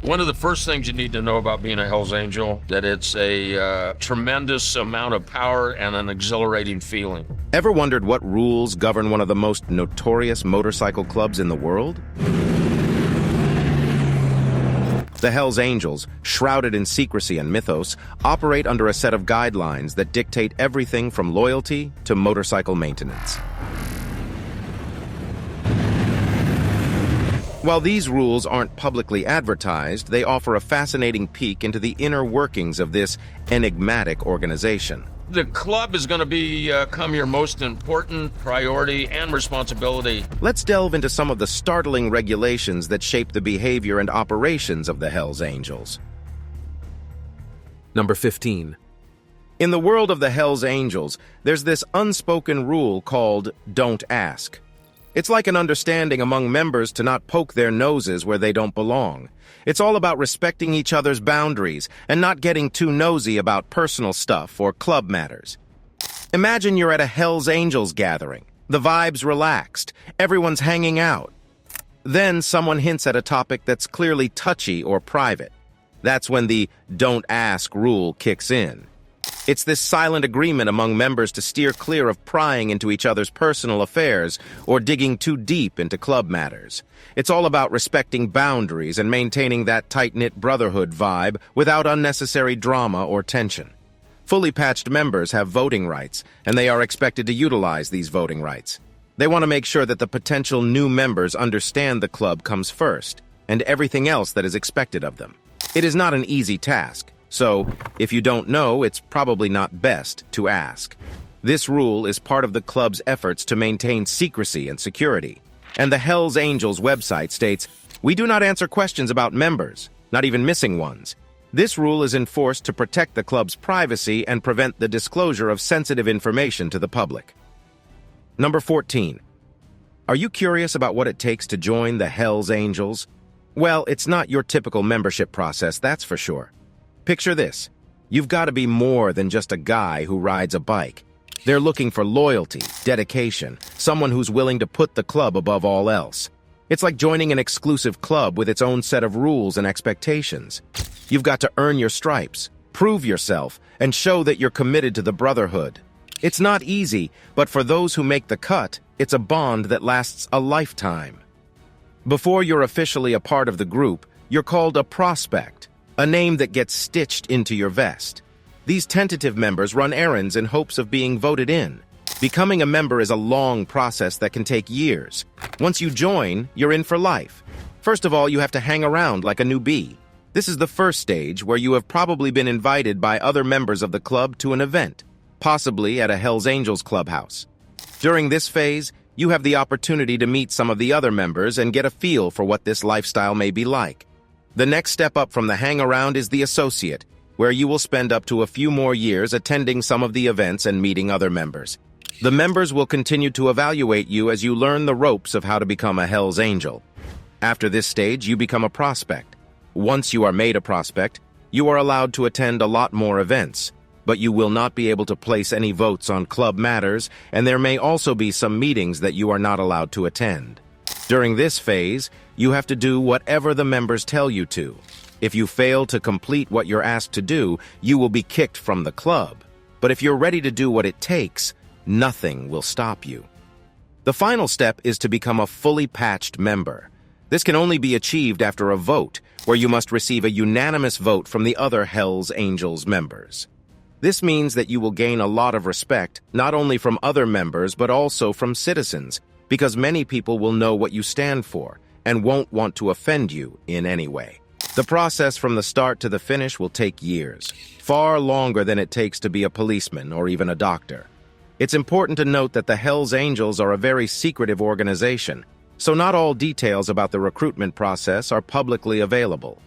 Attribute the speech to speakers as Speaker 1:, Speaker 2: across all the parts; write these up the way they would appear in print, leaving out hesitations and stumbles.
Speaker 1: One of the first things you need to know about being a Hell's Angel, that it's a tremendous amount of power and an exhilarating feeling.
Speaker 2: Ever wondered what rules govern one of the most notorious motorcycle clubs in the world? The Hells Angels, shrouded in secrecy and mythos, operate under a set of guidelines that dictate everything from loyalty to motorcycle maintenance. While these rules aren't publicly advertised, they offer a fascinating peek into the inner workings of this enigmatic organization.
Speaker 1: The club is going to become your most important priority and responsibility.
Speaker 2: Let's delve into some of the startling regulations that shape the behavior and operations of the Hells Angels.
Speaker 3: Number 15.
Speaker 2: In the world of the Hells Angels, there's this unspoken rule called "don't ask." It's like an understanding among members to not poke their noses where they don't belong. It's all about respecting each other's boundaries and not getting too nosy about personal stuff or club matters. Imagine you're at a Hells Angels gathering. The vibe's relaxed. Everyone's hanging out. Then someone hints at a topic that's clearly touchy or private. That's when the "don't ask" rule kicks in. It's this silent agreement among members to steer clear of prying into each other's personal affairs or digging too deep into club matters. It's all about respecting boundaries and maintaining that tight-knit brotherhood vibe without unnecessary drama or tension. Fully patched members have voting rights, and they are expected to utilize these voting rights. They want to make sure that the potential new members understand the club comes first, and everything else that is expected of them. It is not an easy task. So, if you don't know, it's probably not best to ask. This rule is part of the club's efforts to maintain secrecy and security. And the Hells Angels website states, "We do not answer questions about members, not even missing ones." This rule is enforced to protect the club's privacy and prevent the disclosure of sensitive information to the public. Number 14. Are you curious about what it takes to join the Hells Angels? Well, it's not your typical membership process, that's for sure. Picture this. You've got to be more than just a guy who rides a bike. They're looking for loyalty, dedication, someone who's willing to put the club above all else. It's like joining an exclusive club with its own set of rules and expectations. You've got to earn your stripes, prove yourself, and show that you're committed to the brotherhood. It's not easy, but for those who make the cut, it's a bond that lasts a lifetime. Before you're officially a part of the group, you're called a prospect, a name that gets stitched into your vest. These tentative members run errands in hopes of being voted in. Becoming a member is a long process that can take years. Once you join, you're in for life. First of all, you have to hang around like a newbie. This is the first stage where you have probably been invited by other members of the club to an event, possibly at a Hells Angels clubhouse. During this phase, you have the opportunity to meet some of the other members and get a feel for what this lifestyle may be like. The next step up from the hang-around is the associate, where you will spend up to a few more years attending some of the events and meeting other members. The members will continue to evaluate you as you learn the ropes of how to become a Hells Angel. After this stage, you become a prospect. Once you are made a prospect, you are allowed to attend a lot more events, but you will not be able to place any votes on club matters, and there may also be some meetings that you are not allowed to attend. During this phase, you have to do whatever the members tell you to. If you fail to complete what you're asked to do, you will be kicked from the club. But if you're ready to do what it takes, nothing will stop you. The final step is to become a fully patched member. This can only be achieved after a vote, where you must receive a unanimous vote from the other Hells Angels members. This means that you will gain a lot of respect, not only from other members, but also from citizens, because many people will know what you stand for and won't want to offend you in any way. The process from the start to the finish will take years, far longer than it takes to be a policeman or even a doctor. It's important to note that the Hells Angels are a very secretive organization, so not all details about the recruitment process are publicly available.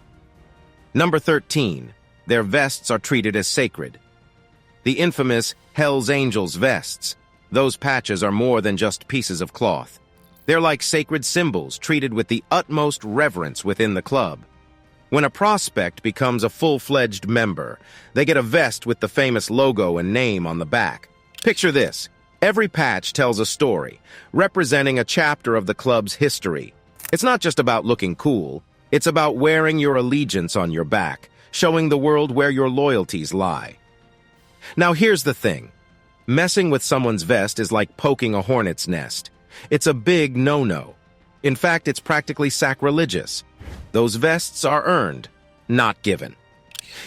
Speaker 2: Number 13. Their vests are treated as sacred. The infamous Hells Angels vests. Those patches are more than just pieces of cloth. They're like sacred symbols treated with the utmost reverence within the club. When a prospect becomes a full-fledged member, they get a vest with the famous logo and name on the back. Picture this. Every patch tells a story, representing a chapter of the club's history. It's not just about looking cool. It's about wearing your allegiance on your back, showing the world where your loyalties lie. Now here's the thing. Messing with someone's vest is like poking a hornet's nest. It's a big no-no. In fact, it's practically sacrilegious. Those vests are earned, not given.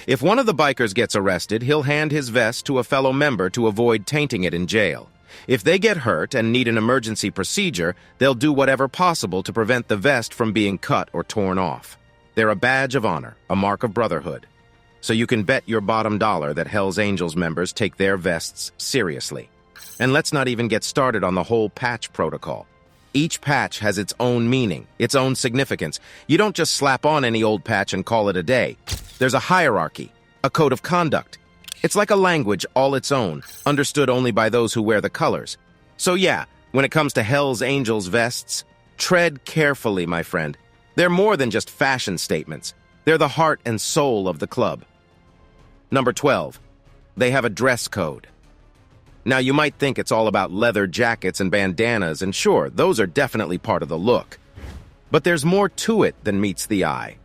Speaker 2: If one of the bikers gets arrested, he'll hand his vest to a fellow member to avoid tainting it in jail. If they get hurt and need an emergency procedure, they'll do whatever possible to prevent the vest from being cut or torn off. They're a badge of honor, a mark of brotherhood. So you can bet your bottom dollar that Hell's Angels members take their vests seriously. And let's not even get started on the whole patch protocol. Each patch has its own meaning, its own significance. You don't just slap on any old patch and call it a day. There's a hierarchy, a code of conduct. It's like a language all its own, understood only by those who wear the colors. So yeah, when it comes to Hell's Angels vests, tread carefully, my friend. They're more than just fashion statements. They're the heart and soul of the club. Number 12. They have a dress code. Now, you might think it's all about leather jackets and bandanas, and sure, those are definitely part of the look. But there's more to it than meets the eye.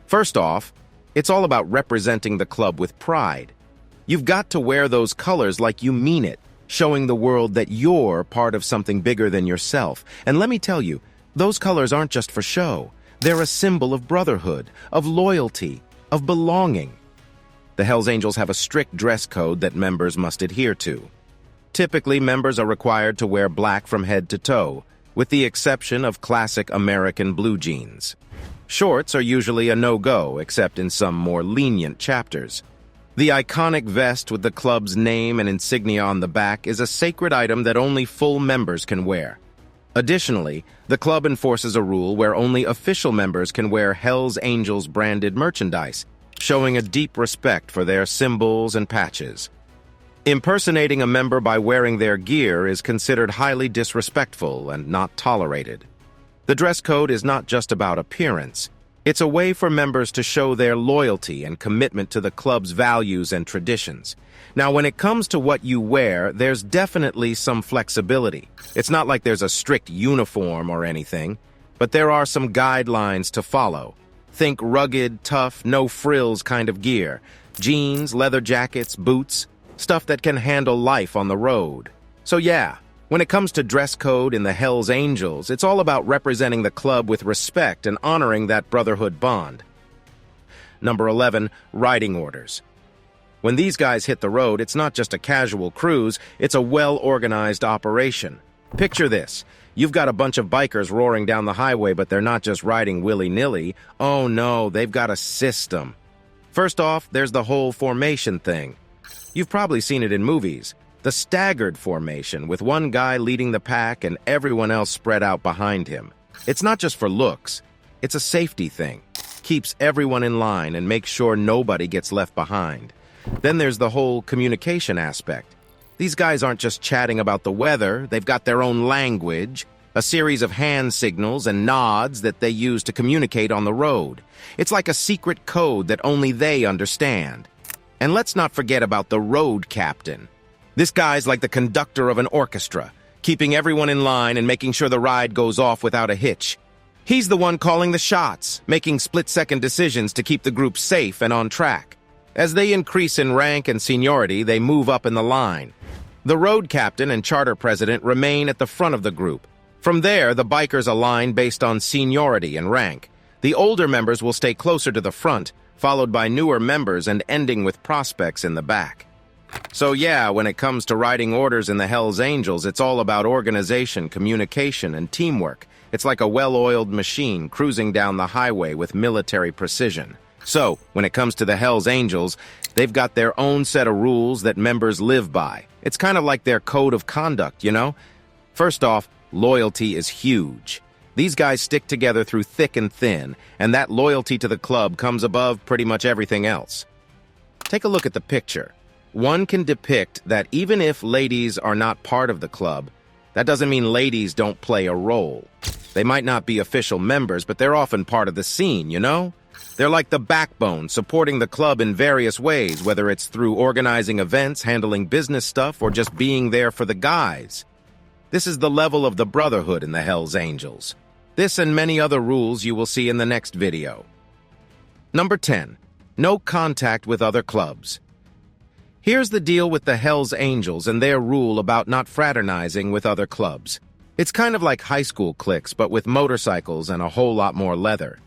Speaker 2: First off, it's all about representing the club with pride. You've got to wear those colors like you mean it, showing the world that you're part of something bigger than yourself. And let me tell you, those colors aren't just for show. They're a symbol of brotherhood, of loyalty, of belonging. The Hells Angels have a strict dress code that members must adhere to. Typically, members are required to wear black from head to toe, with the exception of classic American blue jeans. Shorts are usually a no-go, except in some more lenient chapters. The iconic vest with the club's name and insignia on the back is a sacred item that only full members can wear. Additionally, the club enforces a rule where only official members can wear Hells Angels branded merchandise, showing a deep respect for their symbols and patches. Impersonating a member by wearing their gear is considered highly disrespectful and not tolerated. The dress code is not just about appearance. It's a way for members to show their loyalty and commitment to the club's values and traditions. Now, when it comes to what you wear, there's definitely some flexibility. It's not like there's a strict uniform or anything, but there are some guidelines to follow. Think rugged, tough, no-frills kind of gear. Jeans, leather jackets, boots, stuff that can handle life on the road. So yeah, when it comes to dress code in the Hells Angels, it's all about representing the club with respect and honoring that brotherhood bond. Number 11, riding orders. When these guys hit the road, it's not just a casual cruise, it's a well-organized operation. Picture this. You've got a bunch of bikers roaring down the highway, but they're not just riding willy-nilly. Oh no, they've got a system. First off, there's the whole formation thing. You've probably seen it in movies. The staggered formation, with one guy leading the pack and everyone else spread out behind him. It's not just for looks. It's a safety thing. Keeps everyone in line and makes sure nobody gets left behind. Then there's the whole communication aspect. These guys aren't just chatting about the weather. They've got their own language, a series of hand signals and nods that they use to communicate on the road. It's like a secret code that only they understand. And let's not forget about the road captain. This guy's like the conductor of an orchestra, keeping everyone in line and making sure the ride goes off without a hitch. He's the one calling the shots, making split-second decisions to keep the group safe and on track. As they increase in rank and seniority, they move up in the line. The road captain and charter president remain at the front of the group. From there, the bikers align based on seniority and rank. The older members will stay closer to the front, followed by newer members and ending with prospects in the back. So yeah, when it comes to riding orders in the Hells Angels, it's all about organization, communication, and teamwork. It's like a well-oiled machine cruising down the highway with military precision. So, when it comes to the Hells Angels, they've got their own set of rules that members live by. It's kind of like their code of conduct, you know? First off, loyalty is huge. These guys stick together through thick and thin, and that loyalty to the club comes above pretty much everything else. Take a look at the picture. One can depict that even if ladies are not part of the club, that doesn't mean ladies don't play a role. They might not be official members, but they're often part of the scene, you know? They're like the backbone, supporting the club in various ways, whether it's through organizing events, handling business stuff, or just being there for the guys. This is the level of the brotherhood in the Hells Angels. This and many other rules you will see in the next video. Number 10. No contact with other clubs. Here's the deal with the Hells Angels and their rule about not fraternizing with other clubs. It's kind of like high school cliques, but with motorcycles and a whole lot more leather.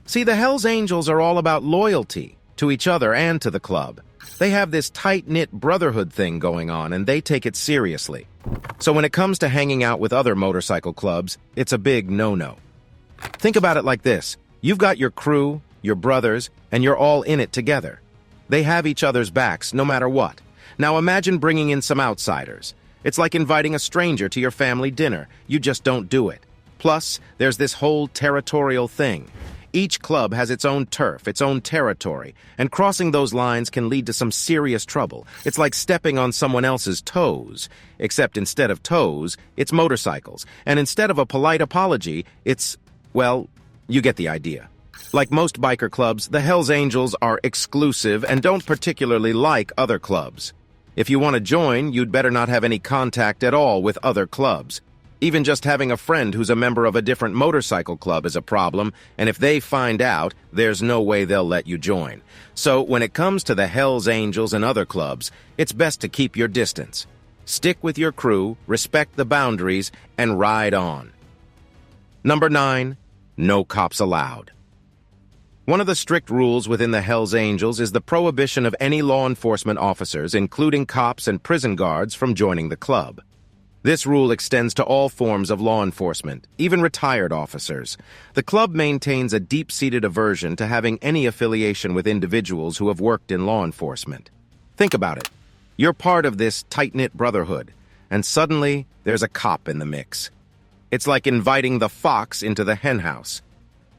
Speaker 2: See, the Hells Angels are all about loyalty to each other and to the club. They have this tight-knit brotherhood thing going on, and they take it seriously. So when it comes to hanging out with other motorcycle clubs, it's a big no-no. Think about it like this. You've got your crew, your brothers, and you're all in it together. They have each other's backs no matter what. Now imagine bringing in some outsiders. It's like inviting a stranger to your family dinner. You just don't do it. Plus, there's this whole territorial thing. Each club has its own turf, its own territory, and crossing those lines can lead to some serious trouble. It's like stepping on someone else's toes, except instead of toes, it's motorcycles. And instead of a polite apology, it's, well, you get the idea. Like most biker clubs, the Hells Angels are exclusive and don't particularly like other clubs. If you want to join, you'd better not have any contact at all with other clubs. Even just having a friend who's a member of a different motorcycle club is a problem, and if they find out, there's no way they'll let you join. So when it comes to the Hells Angels and other clubs, it's best to keep your distance. Stick with your crew, respect the boundaries, and ride on. Number 9. No cops allowed. One of the strict rules within the Hells Angels is the prohibition of any law enforcement officers, including cops and prison guards, from joining the club. This rule extends to all forms of law enforcement, even retired officers. The club maintains a deep-seated aversion to having any affiliation with individuals who have worked in law enforcement. Think about it. You're part of this tight-knit brotherhood, and suddenly there's a cop in the mix. It's like inviting the fox into the henhouse.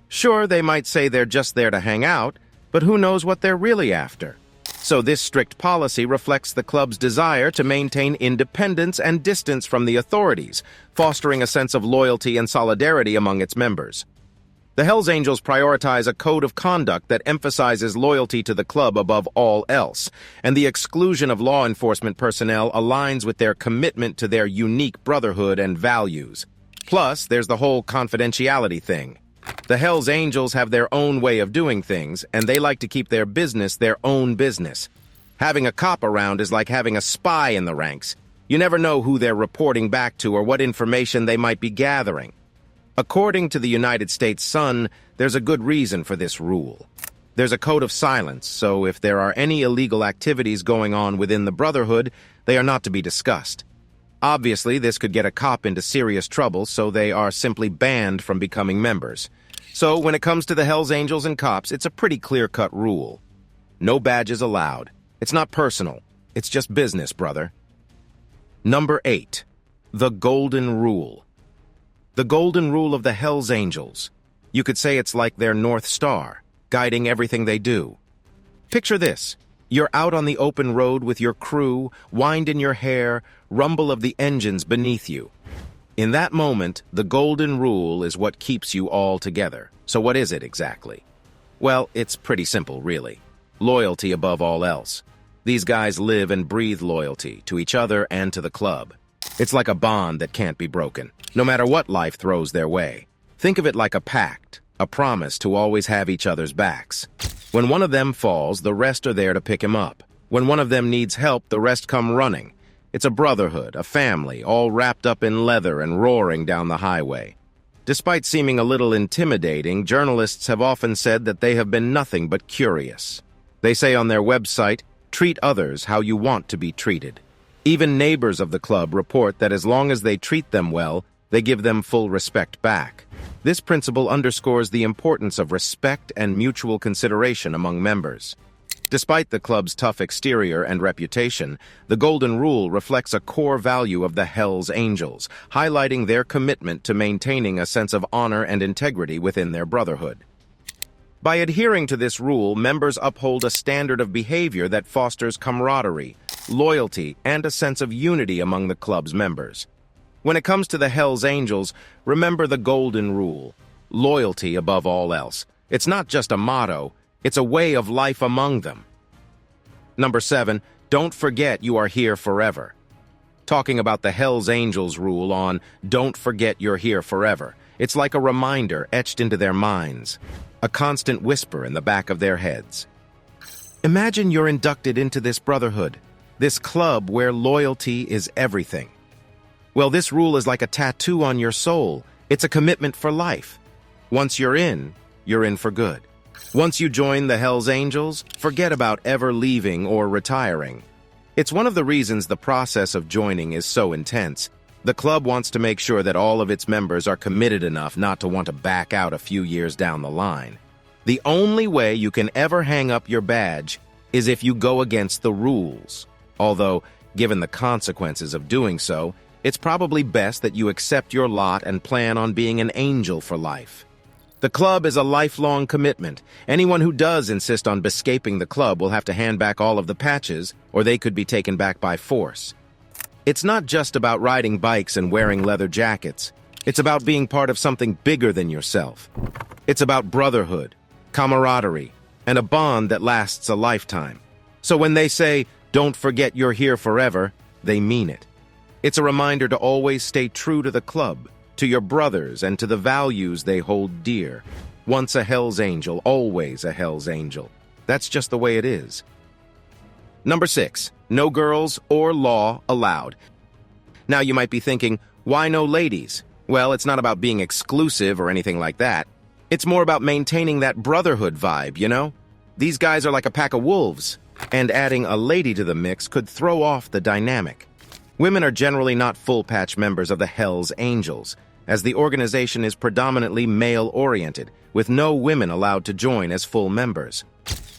Speaker 2: Sure, they might say they're just there to hang out, but who knows what they're really after? So this strict policy reflects the club's desire to maintain independence and distance from the authorities, fostering a sense of loyalty and solidarity among its members. The Hells Angels prioritize a code of conduct that emphasizes loyalty to the club above all else, and the exclusion of law enforcement personnel aligns with their commitment to their unique brotherhood and values. Plus, there's the whole confidentiality thing. The Hells Angels have their own way of doing things, and they like to keep their business their own business. Having a cop around is like having a spy in the ranks. You never know who they're reporting back to or what information they might be gathering. According to the United States Sun, there's a good reason for this rule. There's a code of silence, so if there are any illegal activities going on within the Brotherhood, they are not to be discussed. Obviously, this could get a cop into serious trouble, so they are simply banned from becoming members. So, when it comes to the Hells Angels and cops, it's a pretty clear-cut rule. No badges allowed. It's not personal. It's just business, brother. Number 8. The Golden Rule. The Golden Rule of the Hells Angels. You could say it's like their North Star, guiding everything they do. Picture this. You're out on the open road with your crew, wind in your hair, rumble of the engines beneath you. In that moment, the Golden Rule is what keeps you all together. So what is it exactly? Well, it's pretty simple, really. Loyalty above all else. These guys live and breathe loyalty to each other and to the club. It's like a bond that can't be broken, no matter what life throws their way. Think of it like a pact, a promise to always have each other's backs. When one of them falls, the rest are there to pick him up. When one of them needs help, the rest come running. It's a brotherhood, a family, all wrapped up in leather and roaring down the highway. Despite seeming a little intimidating, journalists have often said that they have been nothing but curious. They say on their website, "Treat others how you want to be treated." Even neighbors of the club report that as long as they treat them well, they give them full respect back. This principle underscores the importance of respect and mutual consideration among members. Despite the club's tough exterior and reputation, the Golden Rule reflects a core value of the Hells Angels, highlighting their commitment to maintaining a sense of honor and integrity within their brotherhood. By adhering to this rule, members uphold a standard of behavior that fosters camaraderie, loyalty, and a sense of unity among the club's members. When it comes to the Hells Angels, remember the Golden Rule: loyalty above all else. It's not just a motto, it's a way of life among them. Number 7, don't forget you are here forever. Talking about the Hells Angels rule on Don't Forget You're Here Forever, It's like a reminder etched into their minds, a constant whisper in the back of their heads. Imagine you're inducted into this brotherhood, this club where loyalty is everything. Well, this rule is like a tattoo on your soul. It's a commitment for life. Once you're in for good. Once you join the Hells Angels, forget about ever leaving or retiring. It's one of the reasons the process of joining is so intense. The club wants to make sure that all of its members are committed enough not to want to back out a few years down the line. The only way you can ever hang up your badge is if you go against the rules. Although, given the consequences of doing so, it's probably best that you accept your lot and plan on being an angel for life. The club is a lifelong commitment. Anyone who does insist on escaping the club will have to hand back all of the patches, or they could be taken back by force. It's not just about riding bikes and wearing leather jackets. It's about being part of something bigger than yourself. It's about brotherhood, camaraderie, and a bond that lasts a lifetime. So when they say, "Don't forget you're here forever," they mean it. It's a reminder to always stay true to the club, to your brothers, and to the values they hold dear. Once a Hells Angel, always a Hells Angel. That's just the way it is. Number 6, no girls or law allowed. Now you might be thinking, why no ladies? Well, it's not about being exclusive or anything like that. It's more about maintaining that brotherhood vibe, you know? These guys are like a pack of wolves, and adding a lady to the mix could throw off the dynamic. Women are generally not full-patch members of the Hells Angels, as the organization is predominantly male-oriented, with no women allowed to join as full members.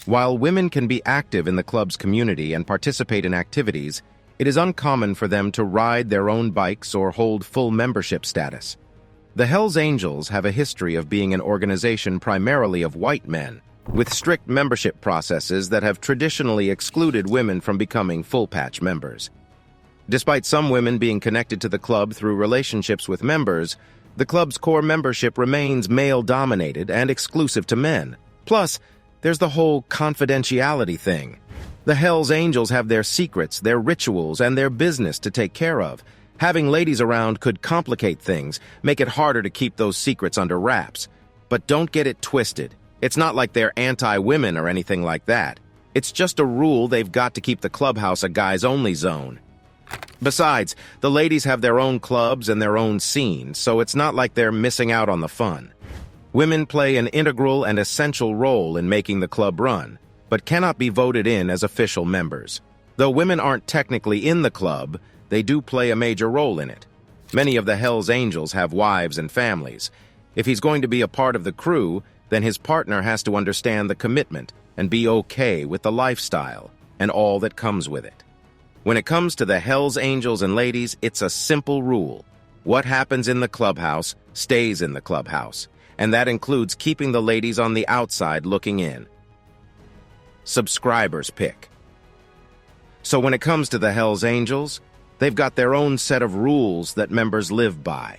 Speaker 2: While women can be active in the club's community and participate in activities, it is uncommon for them to ride their own bikes or hold full membership status. The Hells Angels have a history of being an organization primarily of white men, with strict membership processes that have traditionally excluded women from becoming full-patch members. Despite some women being connected to the club through relationships with members, the club's core membership remains male-dominated and exclusive to men. Plus, there's the whole confidentiality thing. The Hells Angels have their secrets, their rituals, and their business to take care of. Having ladies around could complicate things, make it harder to keep those secrets under wraps. But don't get it twisted. It's not like they're anti-women or anything like that. It's just a rule they've got to keep the clubhouse a guys-only zone. Besides, the ladies have their own clubs and their own scene, so it's not like they're missing out on the fun. Women play an integral and essential role in making the club run, but cannot be voted in as official members. Though women aren't technically in the club, they do play a major role in it. Many of the Hells Angels have wives and families. If he's going to be a part of the crew, then his partner has to understand the commitment and be okay with the lifestyle and all that comes with it. When it comes to the Hells Angels and ladies, it's a simple rule. What happens in the clubhouse stays in the clubhouse, and that includes keeping the ladies on the outside looking in. Subscribers pick. So when it comes to the Hells Angels, they've got their own set of rules that members live by.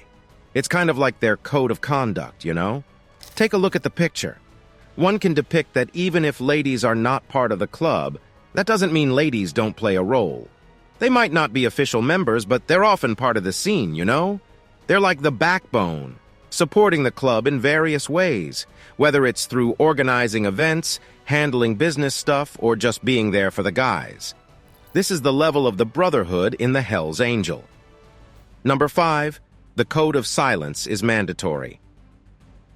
Speaker 2: It's kind of like their code of conduct, you know? Take a look at the picture. One can depict that even if ladies are not part of the club, that doesn't mean ladies don't play a role. They might not be official members, but they're often part of the scene, you know? They're like the backbone, supporting the club in various ways, whether it's through organizing events, handling business stuff, or just being there for the guys. This is the level of the brotherhood in the Hells Angel. Number 5, the code of silence is mandatory.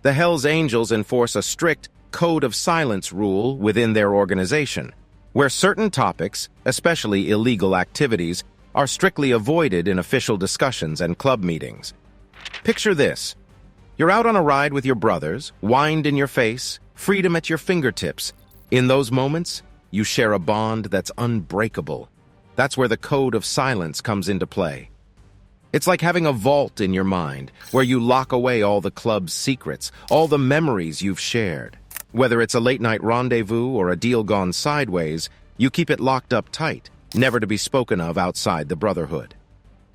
Speaker 2: The Hells Angels enforce a strict code of silence rule within their organization, where certain topics, especially illegal activities, are strictly avoided in official discussions and club meetings. Picture this. You're out on a ride with your brothers, wind in your face, freedom at your fingertips. In those moments, you share a bond that's unbreakable. That's where the code of silence comes into play. It's like having a vault in your mind, where you lock away all the club's secrets, all the memories you've shared. Whether it's a late-night rendezvous or a deal gone sideways, you keep it locked up tight, never to be spoken of outside the brotherhood.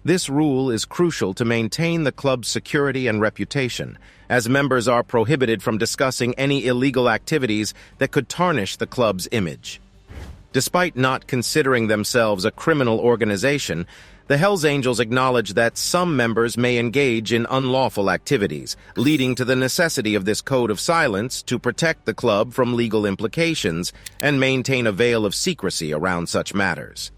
Speaker 2: This rule is crucial to maintain the club's security and reputation, as members are prohibited from discussing any illegal activities that could tarnish the club's image. Despite not considering themselves a criminal organization, The Hells Angels acknowledge that some members may engage in unlawful activities, leading to the necessity of this code of silence to protect the club from legal implications and maintain a veil of secrecy around such matters.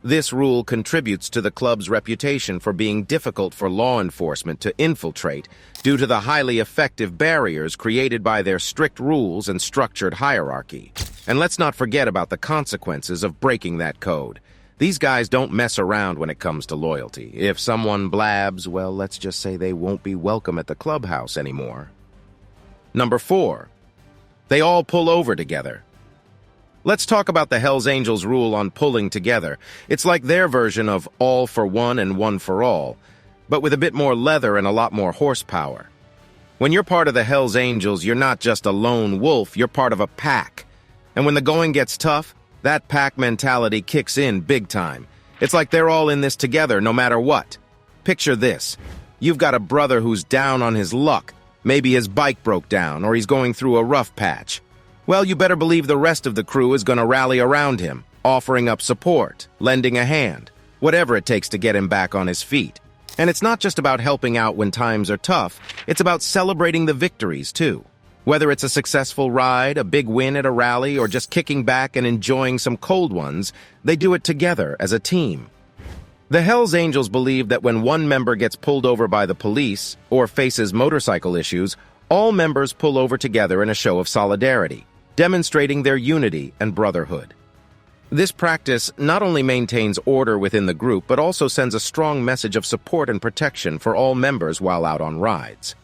Speaker 2: This rule contributes to the club's reputation for being difficult for law enforcement to infiltrate due to the highly effective barriers created by their strict rules and structured hierarchy. And let's not forget about the consequences of breaking that code. These guys don't mess around when it comes to loyalty. If someone blabs, well, let's just say they won't be welcome at the clubhouse anymore. Number 4. They all pull over together. Let's talk about the Hells Angels rule on pulling together. It's like their version of all for one and one for all, but with a bit more leather and a lot more horsepower. When you're part of the Hells Angels, you're not just a lone wolf, you're part of a pack. And when the going gets tough, that pack mentality kicks in big time. It's like they're all in this together no matter what. Picture this. You've got a brother who's down on his luck. Maybe his bike broke down or he's going through a rough patch. Well, you better believe the rest of the crew is going to rally around him, offering up support, lending a hand, whatever it takes to get him back on his feet. And it's not just about helping out when times are tough, it's about celebrating the victories, too. Whether it's a successful ride, a big win at a rally, or just kicking back and enjoying some cold ones, they do it together as a team. The Hells Angels believe that when one member gets pulled over by the police or faces motorcycle issues, all members pull over together in a show of solidarity, demonstrating their unity and brotherhood. This practice not only maintains order within the group, but also sends a strong message of support and protection for all members while out on rides.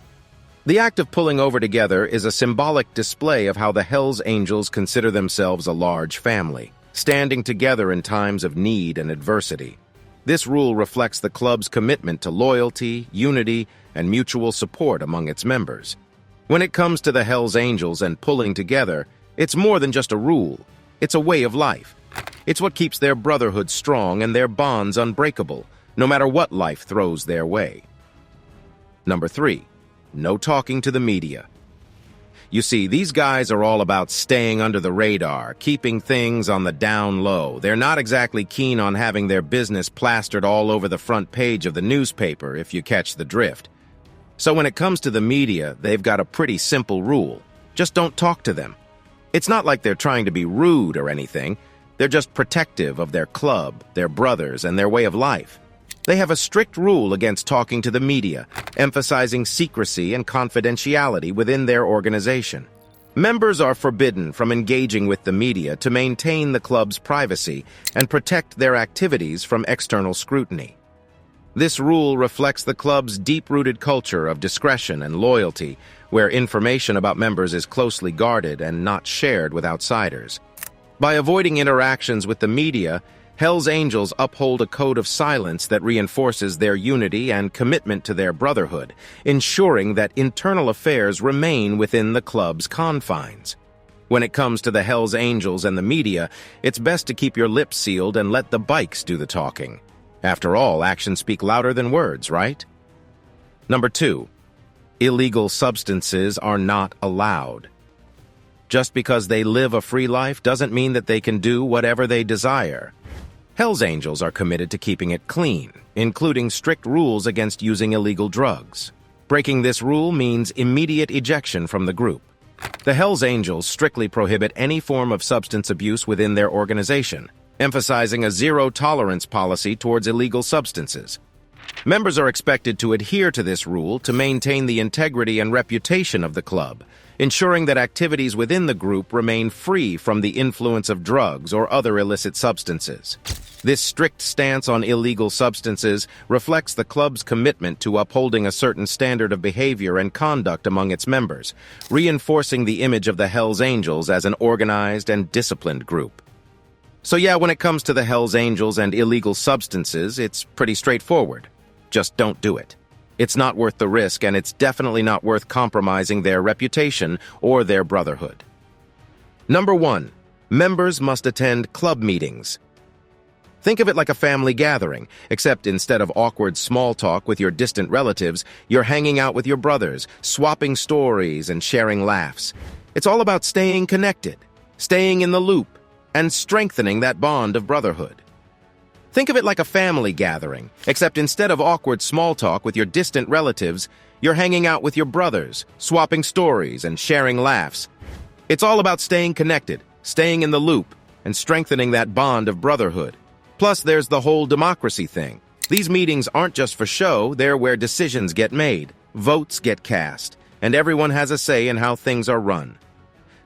Speaker 2: The act of pulling over together is a symbolic display of how the Hells Angels consider themselves a large family, standing together in times of need and adversity. This rule reflects the club's commitment to loyalty, unity, and mutual support among its members. When it comes to the Hells Angels and pulling together, it's more than just a rule. It's a way of life. It's what keeps their brotherhood strong and their bonds unbreakable, no matter what life throws their way. Number 3. No talking to the media. You see, these guys are all about staying under the radar, keeping things on the down low. They're not exactly keen on having their business plastered all over the front page of the newspaper, if you catch the drift. So when it comes to the media, they've got a pretty simple rule. Just don't talk to them. It's not like they're trying to be rude or anything. They're just protective of their club, their brothers, and their way of life. They have a strict rule against talking to the media, emphasizing secrecy and confidentiality within their organization. Members are forbidden from engaging with the media to maintain the club's privacy and protect their activities from external scrutiny. This rule reflects the club's deep-rooted culture of discretion and loyalty, where information about members is closely guarded and not shared with outsiders. By avoiding interactions with the media, Hells Angels uphold a code of silence that reinforces their unity and commitment to their brotherhood, ensuring that internal affairs remain within the club's confines. When it comes to the Hells Angels and the media, it's best to keep your lips sealed and let the bikes do the talking. After all, actions speak louder than words, right? Number 2. Illegal substances are not allowed. Just because they live a free life doesn't mean that they can do whatever they desire. Hells Angels are committed to keeping it clean, including strict rules against using illegal drugs. Breaking this rule means immediate ejection from the group. The Hells Angels strictly prohibit any form of substance abuse within their organization, emphasizing a zero-tolerance policy towards illegal substances. Members are expected to adhere to this rule to maintain the integrity and reputation of the club, ensuring that activities within the group remain free from the influence of drugs or other illicit substances. This strict stance on illegal substances reflects the club's commitment to upholding a certain standard of behavior and conduct among its members, reinforcing the image of the Hells Angels as an organized and disciplined group. So yeah, when it comes to the Hells Angels and illegal substances, it's pretty straightforward. Just don't do it. It's not worth the risk, and it's definitely not worth compromising their reputation or their brotherhood. Number 1. Members must attend club meetings. Think of it like a family gathering, except instead of awkward small talk with your distant relatives, you're hanging out with your brothers, swapping stories and sharing laughs. It's all about staying connected, staying in the loop, and strengthening that bond of brotherhood. Think of it like a family gathering, except instead of awkward small talk with your distant relatives, you're hanging out with your brothers, swapping stories and sharing laughs. It's all about staying connected, staying in the loop, and strengthening that bond of brotherhood. Plus, there's the whole democracy thing. These meetings aren't just for show, they're where decisions get made, votes get cast, and everyone has a say in how things are run.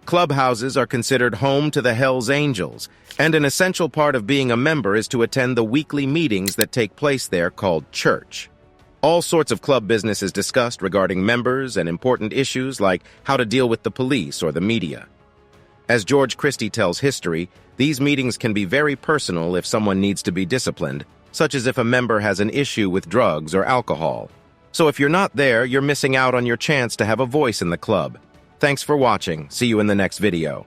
Speaker 2: Clubhouses are considered home to the Hells Angels, and an essential part of being a member is to attend the weekly meetings that take place there called church. All sorts of club business is discussed regarding members and important issues like how to deal with the police or the media. As George Christie tells history, these meetings can be very personal if someone needs to be disciplined, such as if a member has an issue with drugs or alcohol. So if you're not there, you're missing out on your chance to have a voice in the club. Thanks for watching. See you in the next video.